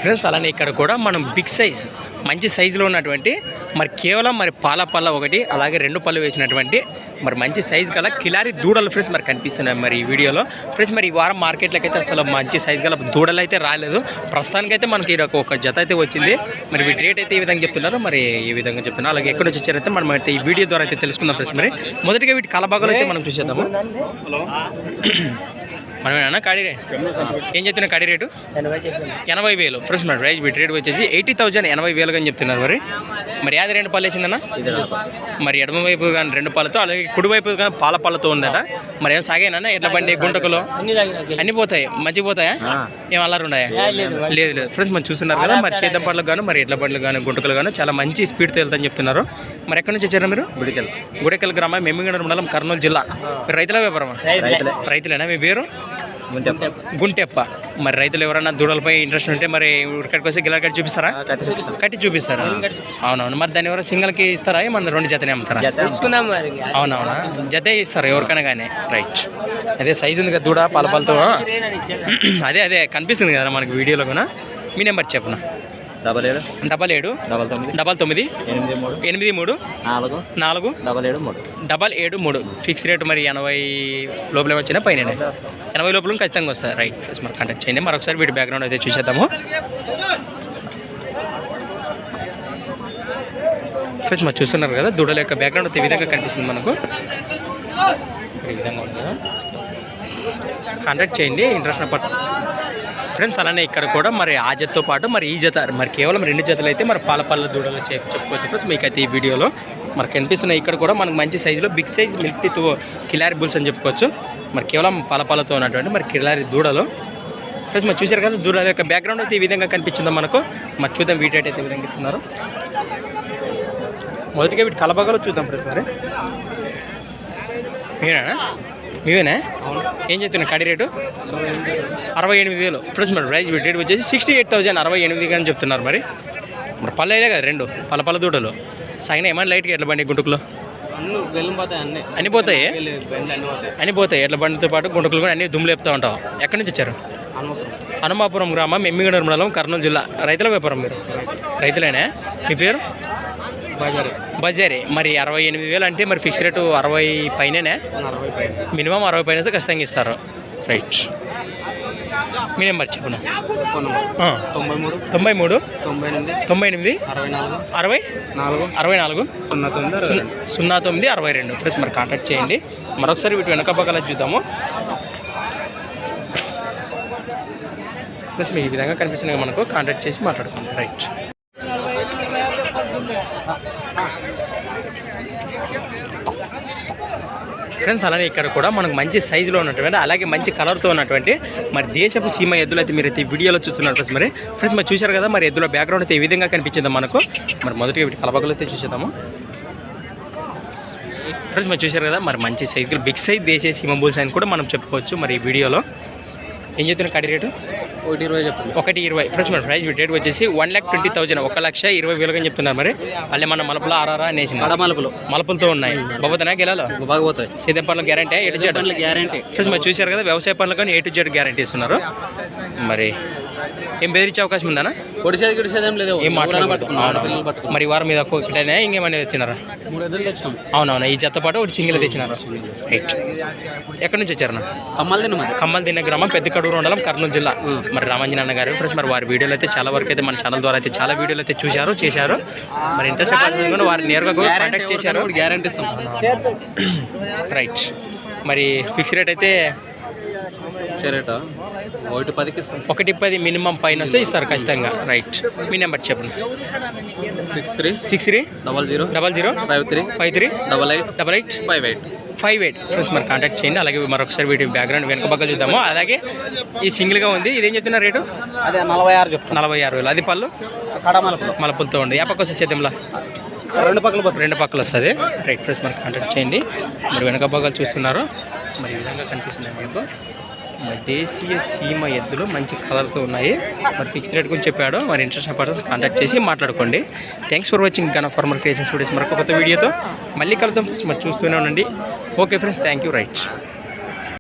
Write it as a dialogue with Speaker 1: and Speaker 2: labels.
Speaker 1: Friends అలానే ఇక్కడ కూడా మనం బిగ్ సైజ్ మంచి సైజులో ఉన్నటువంటి మరి కేవలం మరి పాల పళ్ళ ఒకటి అలాగే 2 పళ్ళు వేసినటువంటి మరి మంచి సైజు గల కిలారి దూడలు ఫ్రెండ్స్ మరి కనిపిస్తున్నాయి మరి ఈ వీడియోలో. ఫ్రెండ్స్ మరి ఈ వారం మార్కెట్లోకి అయితే అసలు మంచి సైజు గల దూడలు అయితే రాలేదు. ప్రస్తుతానికైతే మనకి ఒక జత అయితే వచ్చింది. మరి వీటి రేట్ అయితే ఈ విధంగా చెప్తున్నారు, మరి ఏ విధంగా చెప్తున్నారు, అలాగే ఎక్కడ నుంచి వచ్చారైతే మనం అయితే ఈ వీడియో ద్వారా అయితే తెలుసుకుందాం ఫ్రెండ్స్. మరి మొదటిగా వీటి కలబాగాలు అయితే మనం చూసేద్దాము. మనమేనా కాడి రేట్ ఏం చెప్తున్నా? కాడి రేటు 80,000 ఫ్రెండ్స్. మరి రైట్ వీటి రేట్ వచ్చేసి 80,000 80,000 అని చెప్తున్నారు. మరి అది 2 పళ్ళు వేసిందన్న, మరి ఎడమ వైపు కానీ 2 పళ్ళతో అలాగే కుడి వైపు కానీ పాల పళ్ళతో ఉందట. మరి ఏం సాగేనా ఎట్ల బండి గుంటకులు అన్ని పోతాయి, మంచి పోతాయా? ఏం అల్లరు ఉన్నాయా? లేదు లేదు ఫ్రెండ్స్. మనం చూస్తున్నారు కదా మరి సేద్యం పళ్ళకు గాను మరి ఎడ్ల బండ్లు కానీ గుంటకులు కానీ చాలా మంచి స్పీడ్తో వెళ్తాయని చెప్తున్నారు. మరి ఎక్కడి నుంచి వచ్చారా మీరు? గుడికెల్ గ్రామం, మెమ్మిగండ మండలం, కర్నూలు జిల్లా. మీరు రైతుల వ్యాపారమా? రైతులేనా? మీ పేరు? గుంటెప్ప. మరి రైతులు ఎవరైనా దూడలపై ఇంట్రెస్ట్ ఉంటే మరి ఇక్కడికి వస్తే గిలా కట్టి చూపిస్తారా? కట్టి చూపిస్తారా? అవునవును. మరి దాన్ని ఎవరైనా సింగల్కి ఇస్తారా? మన 2 జతనే అమ్ముతారా? అవునవునా, జతే ఇస్తారు ఎవరికైనా కానీ. రైట్. అదే సైజు ఉంది కదా దూడ పాలపాలతో, అదే కనిపిస్తుంది కదా మనకి వీడియోలో కూడా. మీ నెంబర్ చెప్పనా?
Speaker 2: 77
Speaker 1: 99 83 4 773. ఫిక్స్ రేటు మరి 80 లోపల వచ్చినా పైన 80 లోపల ఖచ్చితంగా వస్తుంది. Right friends. మరి కాంటాక్ట్ చేయండి. మరొకసారి వీటి బ్యాక్గ్రౌండ్ అయితే చూసేద్దాము ఫ్రెండ్స్. మరి చూస్తున్నారు కదా దూడల యొక్క బ్యాక్గ్రౌండ్ అయితే ఈ విధంగా కనిపిస్తుంది మనకు. ఈ విధంగా ఉంది కదా, కాంటాక్ట్ చేయండి ఇంట్రెస్ట్ ఫ్రెండ్స్. అలానే ఇక్కడ కూడా మరి ఆ జతతో పాటు మరి ఈ జత మరి కేవలం 2 జతలు అయితే మరి పాల దూడలు చెప్పుకోవచ్చు ఫ్రెండ్స్. మీకు అయితే ఈ వీడియోలో మరి కనిపిస్తున్నాయి. ఇక్కడ కూడా మనకు మంచి సైజులో big size milk teeth Khillari bulls అని చెప్పుకోవచ్చు. మరి కేవలం పాలతో ఉన్నటువంటి మరి కిలారి దూడలు ఫ్రెండ్స్. మరి చూసారు కదా దూడల యొక్క బ్యాక్గ్రౌండ్ అయితే ఈ విధంగా కనిపించిందో మనకు. మరి చూద్దాం వీటి అయితే ఈ విధంగా చెప్తున్నారు. మొదటిగా వీటి కలబాగాలో చూద్దాం ఫ్రెండ్స్. మరి మీవేనా? ఏం చెప్తున్నా? కాడి రేటు 68,000 ఫ్రెండ్స్. మరి ప్రైస్ రేట్ వచ్చేసి 68,000 68 అని చెప్తున్నారు. మరి పళ్ళు అయ్యే కదా 2 పళ్ళ దూడలు సాగిన ఏమైనా లైట్గా ఎట్ల బండి గుంటుకులు అన్నీ పోతాయి ఎట్ల బండితో పాటు గుంటుకులు కూడా అన్ని దుమ్ములు లేపుతూ ఉంటావు. ఎక్కడి నుంచి వచ్చారు? హనుమాపురం గ్రామం, మెమ్మిగండ మండలం, కర్నూలు జిల్లా. రైతుల వ్యాపారం మీరు? రైతులేనా? మీ పేరు? బజారీ. మరి 68,000 అంటే మరి ఫిక్స్ రేటు 60 పైననే, మినిమం 60 పైన ఖచ్చితంగా ఇస్తారు. రైట్. మీ నెంబర్ చెప్పను? 93 98 64 09 62 ఫ్రెండ్స్. మరి కాంటాక్ట్ చేయండి. మరొకసారి వీటి వెనక పక్కల చూద్దాము ఫ్రెండ్స్. మీకు ఈ విధంగా కనిపిస్తున్నాయి మనకు. కాంటాక్ట్ చేసి మాట్లాడుకోండి. రైట్. ఫ్రెండ్స్ అలానే ఇక్కడ కూడా మనకు మంచి సైజులో ఉన్నటువంటి అలాగే మంచి కలర్తో ఉన్నటువంటి మరి దేశపు సీమ ఎద్దులు అయితే మీరు అయితే ఈ వీడియోలో చూస్తున్నారు ఫ్రెండ్స్. మరి చూశారు కదా మరి ఎద్దుల బ్యాక్గ్రౌండ్ అయితే ఈ విధంగా కనిపించింది మనకు. మరి మొదటిగా వీటి కలబాగలు అయితే చూసేద్దాము ఫ్రెండ్స్. మరి చూశారు కదా మరి మంచి సైజులు బిగ్ సైజ్ దేశీయ సీమ బుల్స్ అని కూడా మనం చెప్పుకోవచ్చు. మరి ఈ వీడియోలో ఏం చెప్తున్నా? కాడి రేటు 120 చెప్తుంది. 120 ఫ్రెండ్స్. మరి ప్రైస్ రేట్ వచ్చేసి 1,20,000 1,20,000 అని చెప్తున్నారు. మరి పల్లె మన మలపుల ఆర్ఆర్ అనేసి మలపులతో ఉన్నాయి. బాబోతున్నా గెలాలో బాగపోతాయి. సేద్యం పనులు guarantee, A to Z guarantee friends. మరి చూశారు కదా వ్యవసాయ పనులు కానీ A to Z గ్యారంటీ ఇస్తున్నారు. మరి ఏం బెదిరించే అవకాశం ఉందా? ఏం మాట్లాడుకుంటున్నాను. మరి వారం మీద ఒకటైనా ఇంకేమైనా తెచ్చినారా? 3 ఎద్దులు తెచ్చినాం. అవునవునా. ఈ జత పాటు ఒకటి సింగిల్ తెచ్చినారా? రైట్. ఎక్కడి నుంచి వచ్చారన్నా? కమ్మల్దిన్న గ్రామం, పెద్ద కడూరు మండలం, కర్నూలు జిల్లా. మరి రామంజన్ అన్న గారు ఫ్రెండ్స్. మరి వారి వీడియోలు అయితే చాలా వరకు అయితే మన ఛానల్ ద్వారా అయితే చాలా వీడియోలు అయితే చేశారు. మరి ఇంట్రెస్ట్ వారిని నేరుగా కాంటాక్ట్ చేశారు. గ్యారంటీ ఇస్తాం. రైట్. మరి ఫిక్స్ రేట్ అయితే 110 మినిమం పైన వస్తే ఇస్తారు ఖచ్చితంగా. రైట్. మీ నెంబర్ చెప్పండి? 63 00 53 88 58 ఫ్రెండ్స్. మరి కాంటాక్ట్ చేయండి. అలాగే మరొకసారి వీటి బ్యాక్గ్రౌండ్ వెనక పక్కన చూద్దాము. అలాగే ఈ సింగిల్గా ఉంది, ఇదేం చెప్తున్నా రేటు? అదే 46,000. అది పళ్ళు మలపులతో ఉంది. ఏ పక్క వస్తే చేద్దాంలా? 2 పక్కలు వస్తుంది. Right friends. మరి కాంటాక్ట్ చేయండి. మరి వెనక పక్కలు చూస్తున్నారు. మరి ఈ విధంగా కనిపిస్తుంది మీకు. మరి దేశీయ సీమ ఎద్దులు మంచి కలర్తో ఉన్నాయి. మరి ఫిక్స్ రేట్ గురించి చెప్పాడు. మరి ఇంట్రెస్ట్ పర్సన్స్ కాంటాక్ట్ చేసి మాట్లాడుకోండి. Thanks for watching Gana farmer creations videos. మరొక కొత్త వీడియోతో మళ్ళీ కలుద్దాం ఫ్రెండ్స్. మరి చూస్తూనే ఉండండి. Okay friends, thank you. Right.